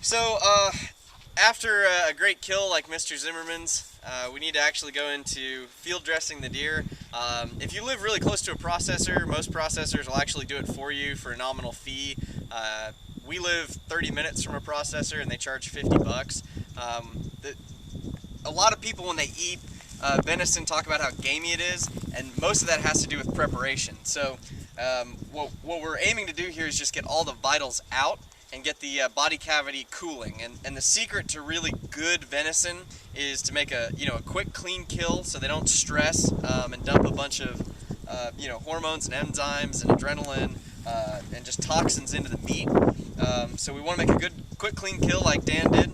So, after a great kill like Mr. Zimmerman's, we need to actually go into field dressing the deer. If you live really close to a processor, most processors will actually do it for you for a nominal fee. We live 30 minutes from a processor and they charge 50 bucks. A lot of people when they eat venison talk about how gamey it is, and most of that has to do with preparation. So what we're aiming to do here is just get all the vitals out and get the body cavity cooling. And the secret to really good venison is to make a a quick, clean kill so they don't stress and dump a bunch of hormones and enzymes and adrenaline and just toxins into the meat. So we want to make a good, quick, clean kill like Dan did.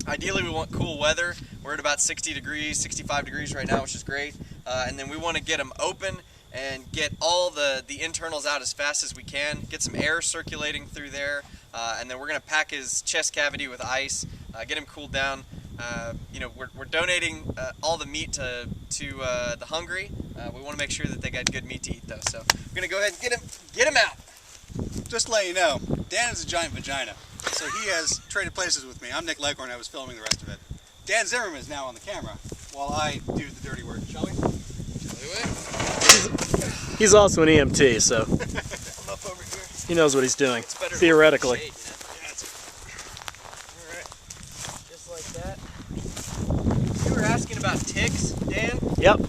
Ideally, we want cool weather. We're at about 60 degrees, 65 degrees right now, which is great. And then we want to get them open and get all the internals out as fast as we can, get some air circulating through there, and then we're going to pack his chest cavity with ice, get him cooled down. We're donating all the meat to the hungry. We want to make sure that they got good meat to eat, though. So we're going to go ahead and get him out. Just to let you know, Dan is a giant vagina, so he has traded places with me. I'm Nick Leghorn. I was filming the rest of it. Dan Zimmerman is now on the camera while I do the dirty work. Shall we? He's also an EMT, so I'm up over here. he knows what he's doing, It's better theoretically. shade, All right, just like that. You were asking about ticks, Dan? Yep.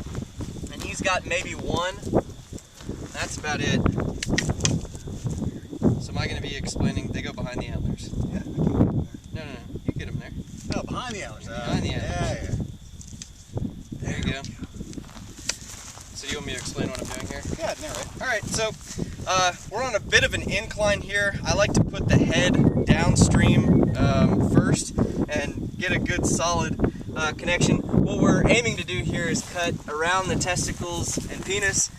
And he's got maybe one. That's about it. So am I going to be explaining? They go behind the antlers. Yeah. No. You get them there. Oh, behind the antlers. Behind the antlers. Yeah. There you go. So do you want me to explain what I'm doing here? Yeah, narrate. All right, so we're on a bit of an incline here. I like to put the head downstream first and get a good solid connection. What we're aiming to do here is cut around the testicles and penis.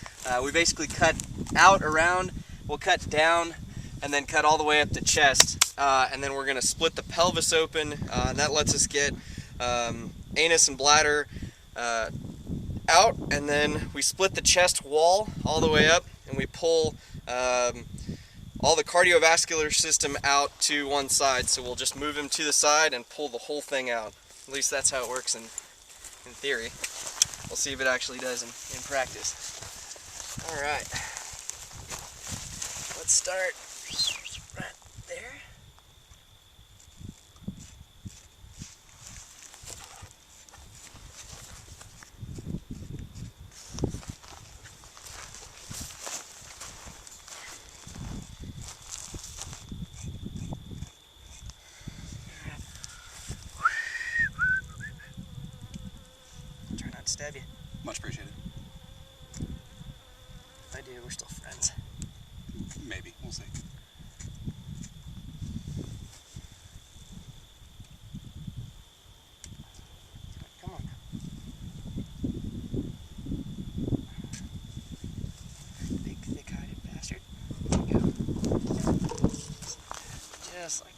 We basically cut out around, we'll cut down, and then cut all the way up the chest. And then we're going to split the pelvis open, and that lets us get anus and bladder out, and then we split the chest wall all the way up, and we pull all the cardiovascular system out to one side. So we'll just move him to the side and pull the whole thing out. At least that's how it works in theory. We'll see if it actually does in practice. All right, let's start right there. Try not to stab you. Much appreciated. If I do, we're still friends. Maybe. We'll see. Come on. Big, thick-hided bastard. There you go. Just like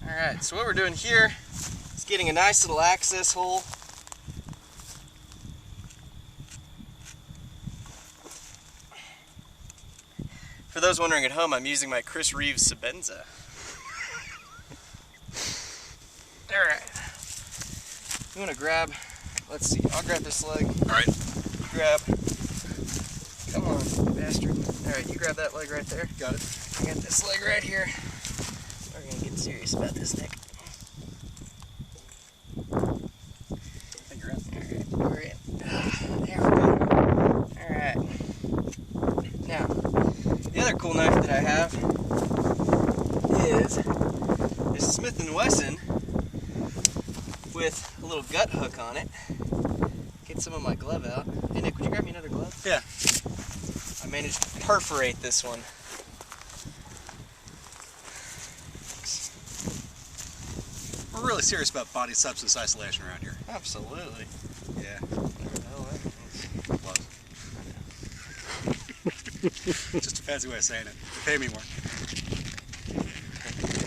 Alright, so what we're doing here is getting a nice little access hole. For those wondering at home, I'm using my Chris Reeves Sebenza. Alright. You want to grab, let's see, I'll grab this leg. Alright. You grab, come on, bastard. Alright, you grab that leg right there. Got it. I got this leg right here. We're going to get serious about this, Nick. I think you're in. Alright, we're in. There we go. Alright. Now, the other cool knife that I have is this Smith & Wesson with a little gut hook on it. Get some of my glove out. Hey Nick, would you grab me another glove? Yeah. I managed to perforate this one. really serious about body substance isolation around here. Absolutely. Yeah. Just a fancy way of saying it. Pay me more.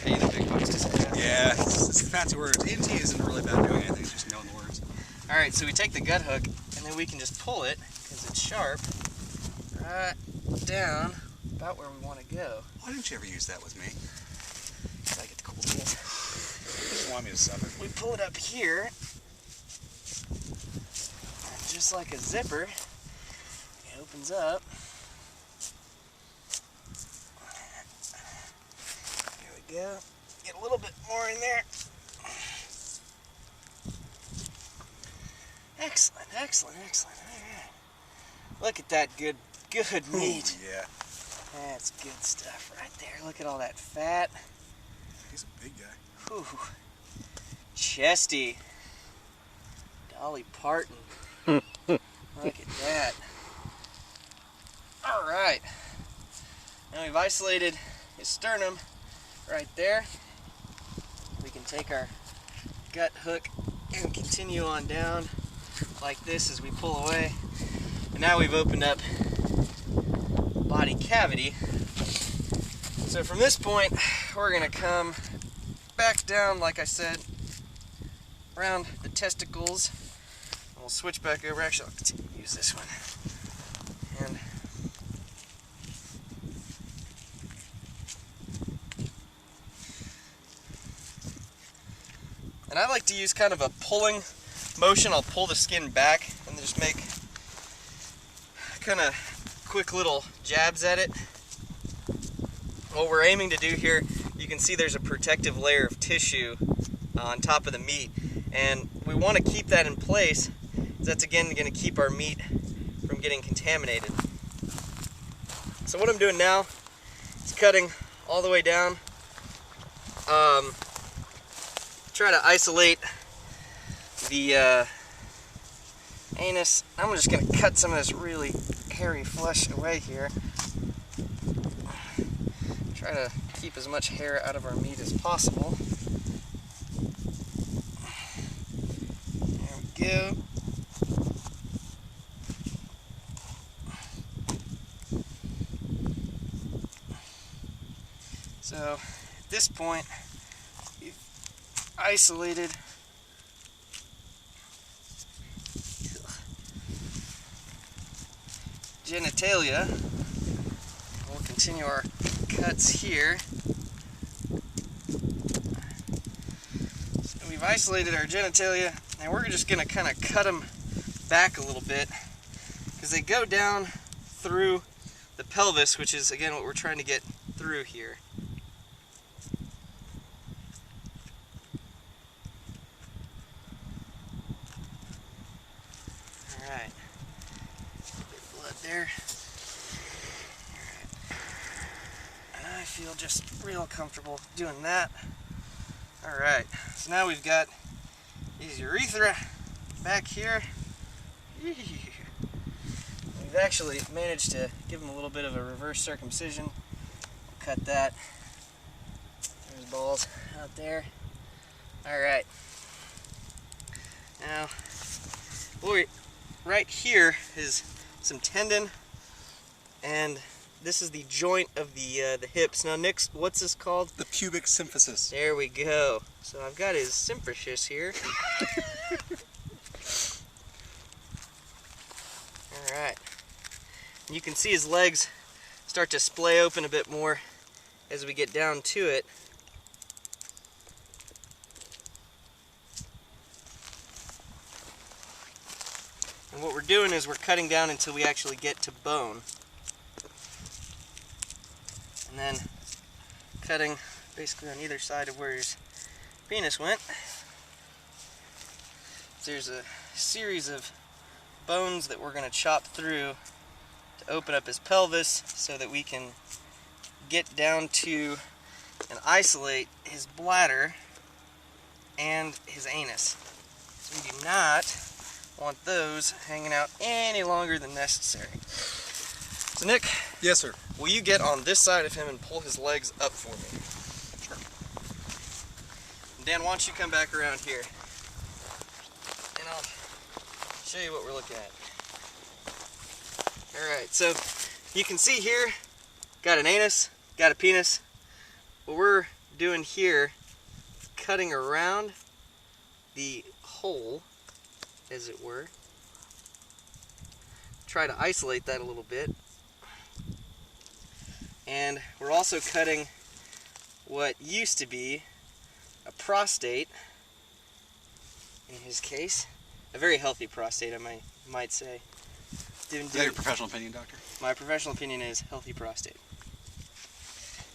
Pay the big bucks to say that. Yeah, it's the fancy words. EMT isn't really about doing anything, it's just knowing the words. Alright, so we take the gut hook and then we can just pull it, because it's sharp, right down about where we want to go. Why didn't you ever use that with me? So I get the cool deals. You just want me to suffer. We pull it up here, and just like a zipper, it opens up. There we go. Get a little bit more in there. Excellent, excellent, excellent. All right. Look at that good meat. Ooh, yeah. That's good stuff right there. Look at all that fat. He's a big guy. Whew. Chesty. Dolly Parton. Look at that. All right. Now we've isolated his sternum right there. We can take our gut hook and continue on down like this as we pull away. And now we've opened up body cavity. So from this point, we're gonna come back down, like I said, around the testicles. And we'll switch back over. Actually, I'll use this one. And I like to use kind of a pulling motion. I'll pull the skin back and just make kind of quick little jabs at it. What we're aiming to do here, you can see there's a protective layer of tissue on top of the meat, and we want to keep that in place. That's again going to keep our meat from getting contaminated. So what I'm doing now is cutting all the way down. Try to isolate the anus. I'm just going to cut some of this really hairy flesh away here. Try to keep as much hair out of our meat as possible. There we go. So at this point, we've isolated genitalia. We'll continue our cuts here. So we've isolated our genitalia, and we're just going to kind of cut them back a little bit because they go down through the pelvis, which is again what we're trying to get through here. Alright, bit of blood there. Alright, I feel just real comfortable doing that. Alright, so now we've got his urethra back here. We've actually managed to give him a little bit of a reverse circumcision. We'll cut that. There's balls out there. Alright. Now, right here is some tendon, and this is the joint of the hips. Now, Nick, what's this called? The pubic symphysis. There we go. So I've got his symphysis here. Alright. You can see his legs start to splay open a bit more as we get down to it. And what we're doing is we're cutting down until we actually get to bone. And then cutting basically on either side of where his penis went. There's a series of bones that we're going to chop through to open up his pelvis so that we can get down to and isolate his bladder and his anus. So we do not want those hanging out any longer than necessary. So Nick, Yes, sir. will you get on this side of him and pull his legs up for me? Sure. Dan, why don't you come back around here and I'll show you what we're looking at. Alright, so you can see here, got an anus, got a penis. What we're doing here, cutting around the hole, as it were. Try to isolate that a little bit. And we're also cutting what used to be a prostate, in his case. A very healthy prostate, I might say. Is that your professional opinion, doctor? My professional opinion is healthy prostate.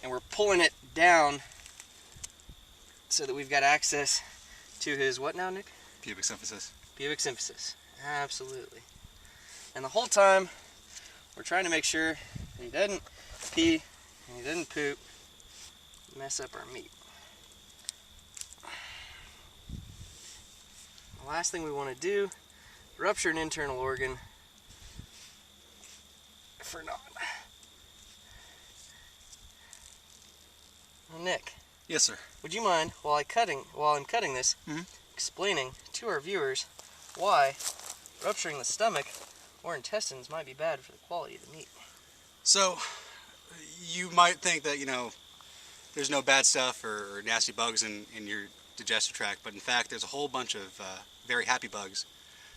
And we're pulling it down so that we've got access to his what now, Nick? Pubic symphysis. Pubic symphysis. Absolutely. And the whole time, we're trying to make sure that he doesn't pee and he doesn't poop, mess up our meat. The last thing we want to do, rupture an internal organ for not. Well, Nick. Yes, sir. Would you mind, while I'm cutting this, explaining to our viewers why rupturing the stomach or intestines might be bad for the quality of the meat? So, you might think that, there's no bad stuff or nasty bugs in your digestive tract, but in fact there's a whole bunch of very happy bugs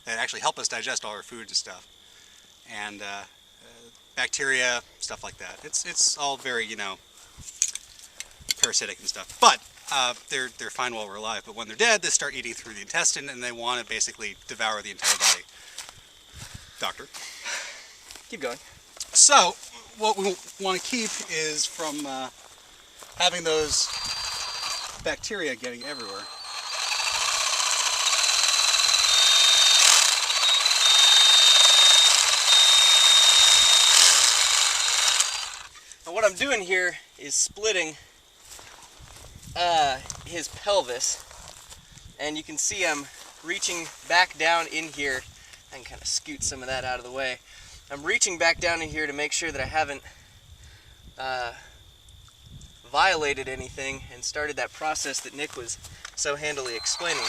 that actually help us digest all our foods and stuff. And bacteria, stuff like that. It's all very, parasitic and stuff. But they're fine while we're alive. But when they're dead, they start eating through the intestine and they want to basically devour the entire body. Doctor? Keep going. So, what we want to keep is from having those bacteria getting everywhere. Now what I'm doing here is splitting his pelvis, and you can see I'm reaching back down in here. I can kind of scoot some of that out of the way. I'm reaching back down in here to make sure that I haven't violated anything and started that process that Nick was so handily explaining.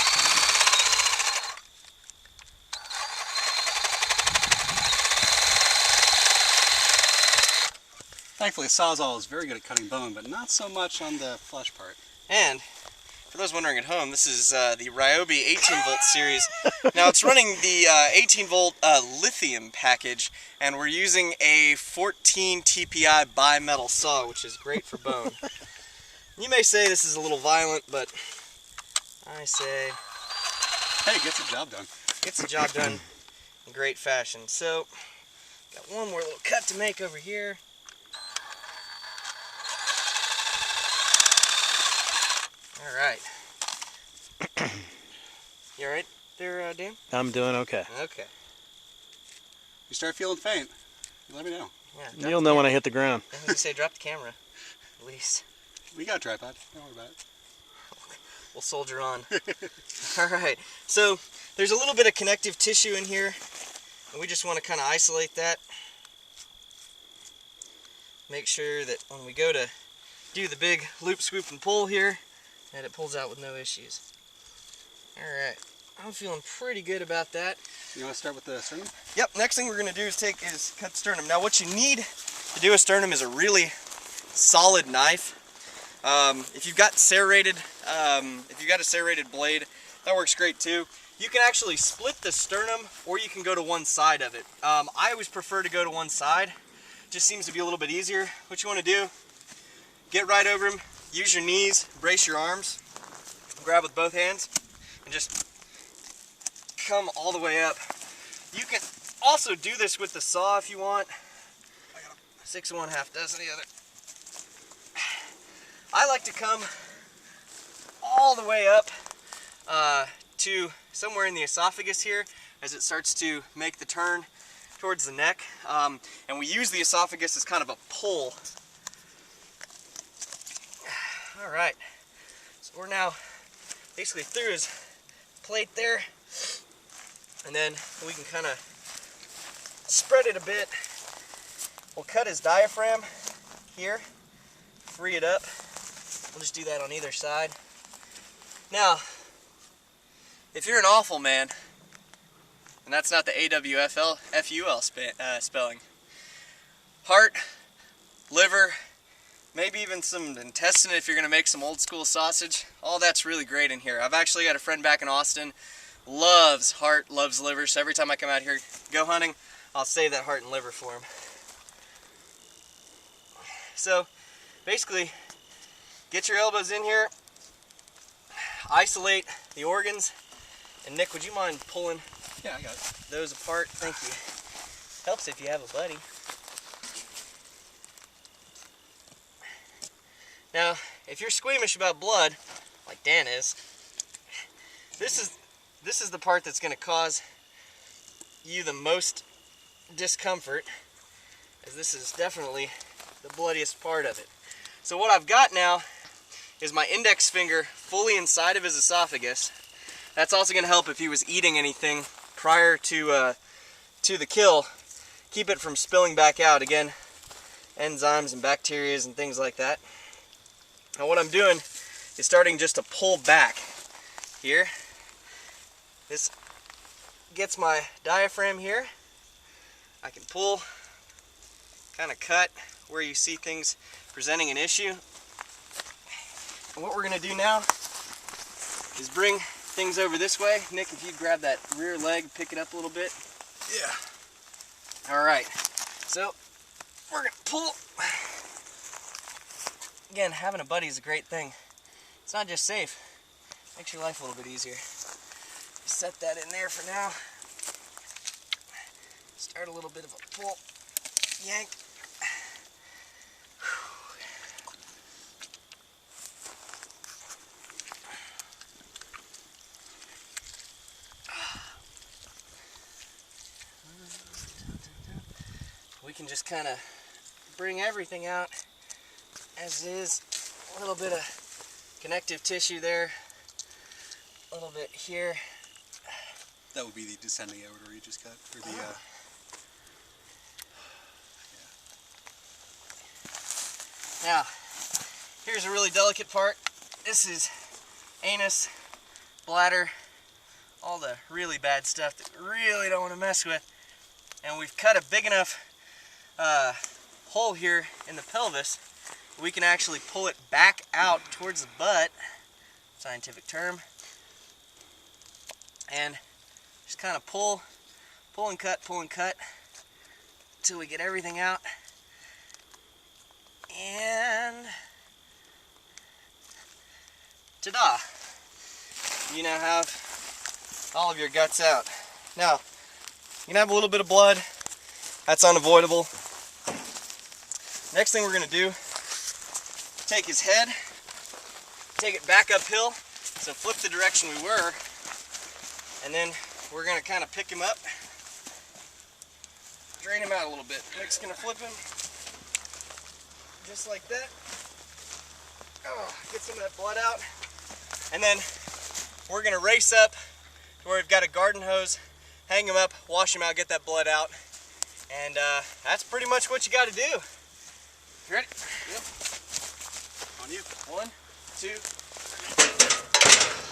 Thankfully, Sawzall is very good at cutting bone, but not so much on the flesh part. And for those wondering at home, this is the Ryobi 18-volt series. Now it's running the 18-volt lithium package, and we're using a 14 TPI bimetal saw, which is great for bone. You may say this is a little violent, but I say, hey, gets the job done. Gets the job done in great fashion. So, got one more little cut to make over here. All right. You all right there, Dan? I'm doing okay. Okay. You start feeling faint, you let me know. Yeah, You'll know when I hit the ground. I was going to say, drop the camera, at least. We got a tripod, don't worry about it. We'll soldier on. All right, so there's a little bit of connective tissue in here, and we just want to kind of isolate that. Make sure that when we go to do the big loop, swoop, and pull here, that it pulls out with no issues. All right, I'm feeling pretty good about that. You want to start with the sternum? Yep, next thing we're going to do is cut the sternum. Now what you need to do a sternum is a really solid knife. If you've got serrated, a serrated blade, that works great too. You can actually split the sternum, or you can go to one side of it. I always prefer to go to one side. Just seems to be a little bit easier. What you want to do, get right over him, use your knees, brace your arms, grab with both hands, and just come all the way up. You can also do this with the saw if you want. 6 of one, half dozen of the other. I like to come all the way up to somewhere in the esophagus here as it starts to make the turn towards the neck. And we use the esophagus as kind of a pull. All right, so we're now basically through his plate there. And then we can kind of spread it a bit. We'll cut his diaphragm here, free it up. We'll just do that on either side. Now, if you're an awful man, and that's not the AWFL spelling, heart, liver, maybe even some intestine if you're going to make some old school sausage, all that's really great in here. I've actually got a friend back in Austin, loves heart, loves liver, so every time I come out here go hunting, I'll save that heart and liver for him. So basically, get your elbows in here, isolate the organs, and Nick, would you mind pulling Yeah, I got it. those apart? Thank you. Helps if you have a buddy. Now, if you're squeamish about blood, like Dan is, this is the part that's going to cause you the most discomfort, as this is definitely the bloodiest part of it. So what I've got now is my index finger fully inside of his esophagus. That's also going to help if he was eating anything prior to the kill, keep it from spilling back out. Again, enzymes and bacteria and things like that. Now what I'm doing is starting just to pull back here. This gets my diaphragm here. I can pull, kind of cut where you see things presenting an issue. And what we're going to do now is bring things over this way. Nick, if you'd grab that rear leg, pick it up a little bit. Yeah. Alright, so we're going to pull. Again, having a buddy is a great thing. It's not just safe, it makes your life a little bit easier. Set that in there for now. Start a little bit of a pull, yank. We can just kind of bring everything out as is. A little bit of connective tissue there, a little bit here. That would be the descending aorta you just cut, or the. Now, here's a really delicate part. This is anus, bladder, all the really bad stuff that we really don't want to mess with. And we've cut a big enough hole here in the pelvis, we can actually pull it back out towards the butt, scientific term, and just kind of pull and cut until we get everything out. And ta-da! You now have all of your guts out. Now, you can have a little bit of blood. That's unavoidable. Next thing we're going to do, take his head, take it back uphill, so flip the direction we were, and then we're going to kind of pick him up, drain him out a little bit. Nick's going to flip him, just like that. Oh, get some of that blood out. And then we're going to race up to where we've got a garden hose, hang him up, wash him out, get that blood out. And that's pretty much what you got to do. You ready? Yep. On you. 1, 2, 3.